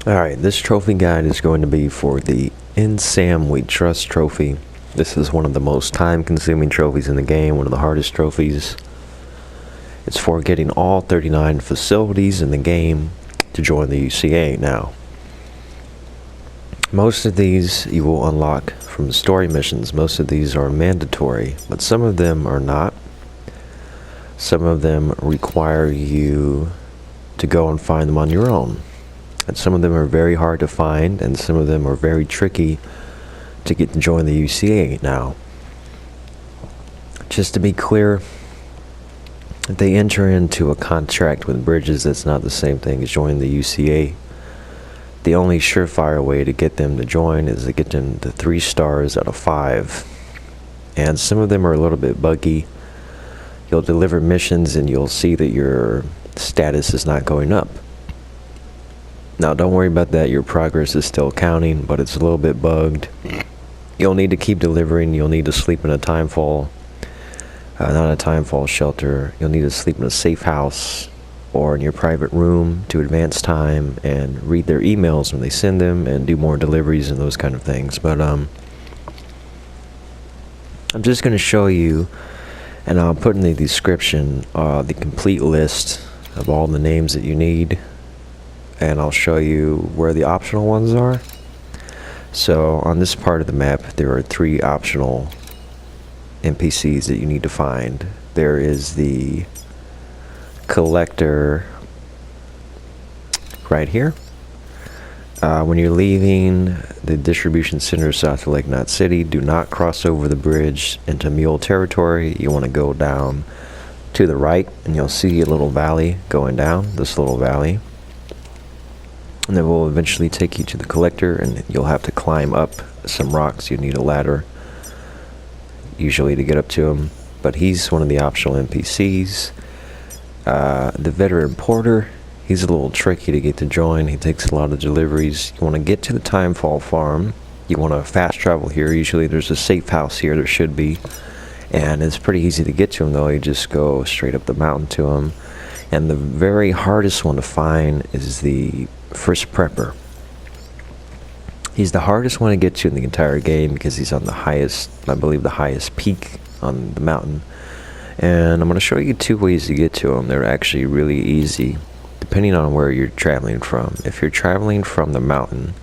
Alright, this trophy guide is going to be for the In Sam We Trust trophy. This is one of the most time-consuming trophies in the game, one of the hardest trophies. It's for getting all 39 facilities in the game to join the UCA now. Most of these you will unlock from story missions. Most of these are mandatory, but some of them are not. Some of them require you to go and find them on your own. And some of them are very hard to find, and some of them are very tricky to get to join the UCA now. Just to be clear, if they enter into a contract with Bridges, that's not the same thing as joining the UCA. The only surefire way to get them to join is to get them to 3 stars out of 5. And some of them are a little bit buggy. You'll deliver missions and you'll see that your status is not going up. Now don't worry about that, your progress is still counting, but it's a little bit bugged. You'll need to keep delivering, you'll need to sleep in a timefall, not a timefall shelter. You'll need to sleep in a safe house or in your private room to advance time and read their emails when they send them and do more deliveries and those kind of things. But I'm just going to show you, and I'll put in the description the complete list of all the names that you need, and I'll show you where the optional ones are. So on this part of the map there are 3 optional NPCs that you need to find. There is the collector right here. When you're leaving the distribution center south of Lake Knot City, do not cross over the bridge into mule territory. You want to go down to the right and you'll see a little valley going down, this little valley. And then we'll eventually take you to the collector, and you'll have to climb up some rocks. You need a ladder usually to get up to him, but he's one of the optional NPCs. The veteran porter, he's a little tricky to get to join. He takes a lot of deliveries. You want to get to the Timefall farm. You want to fast travel here. Usually there's a safe house here, there should be, and it's pretty easy to get to him though. You just go straight up the mountain to him. And the very hardest one to find is the first prepper. He's the hardest one to get to in the entire game because he's on the highest, I believe the highest peak on the mountain. And I'm going to show you 2 ways to get to him. They're actually really easy depending on where you're traveling from. If you're traveling from the mountain,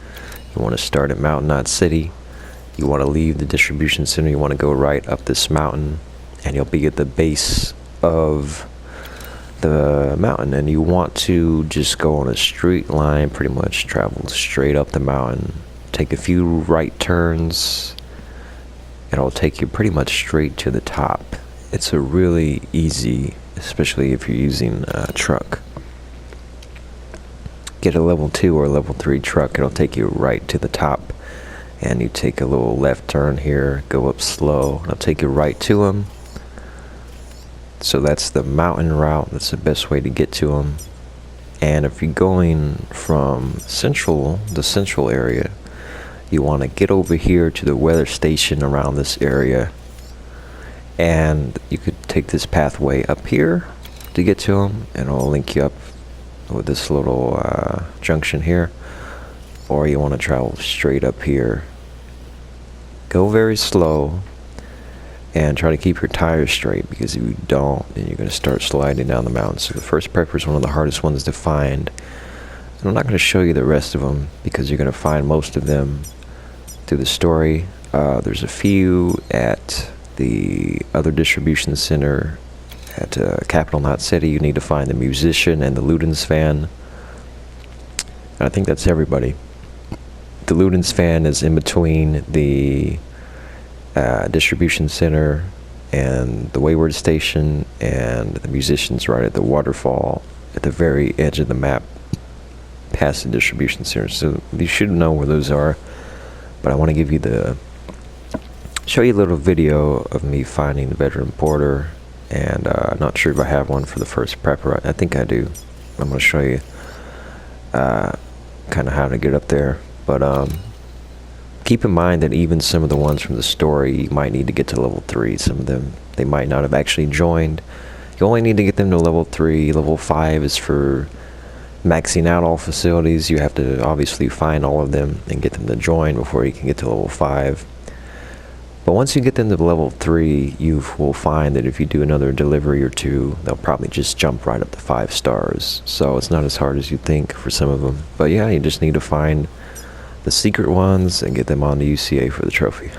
you want to start at Mountain Knot City. You want to leave the distribution center. You want to go right up this mountain and you'll be at the base of the mountain, and you want to just go on a straight line, pretty much travel straight up the mountain, take a few right turns, and it'll take you pretty much straight to the top. It's a really easy, especially if you're using a truck. Get a level 2 or level 3 truck, it'll take you right to the top, and you take a little left turn here, go up slow, and it'll take you right to him. So that's the mountain route. That's the best way to get to them. And if you're going from the central area, you want to get over here to the weather station around this area, and you could take this pathway up here to get to them, and it'll link you up with this little junction here. Or you want to travel straight up here, go very slow, and try to keep your tires straight, because if you don't, then you're going to start sliding down the mountain. So the first prepper is one of the hardest ones to find. And I'm not going to show you the rest of them, because you're going to find most of them through the story. There's a few at the other distribution center at Capital Knot City. You need to find the musician and the Ludens fan. And I think that's everybody. The Ludens fan is in between the distribution center and the Wayward station, and the musician's right at the waterfall at the very edge of the map past the distribution center. So you should know where those are, but I want to give you show you a little video of me finding the veteran porter, and I'm not sure if I have one for the first prepper. I think I do. I'm going to show you kind of how to get up there, but keep in mind that even some of the ones from the story, you might need to get to level 3. Some of them, they might not have actually joined. You only need to get them to level 3. Level 5 is for maxing out all facilities. You have to obviously find all of them and get them to join before you can get to level 5. But once you get them to level 3, you will find that if you do another delivery or 2, they'll probably just jump right up to 5 stars. So it's not as hard as you think for some of them. But yeah, you just need to find the secret ones and get them on the UCA for the trophy.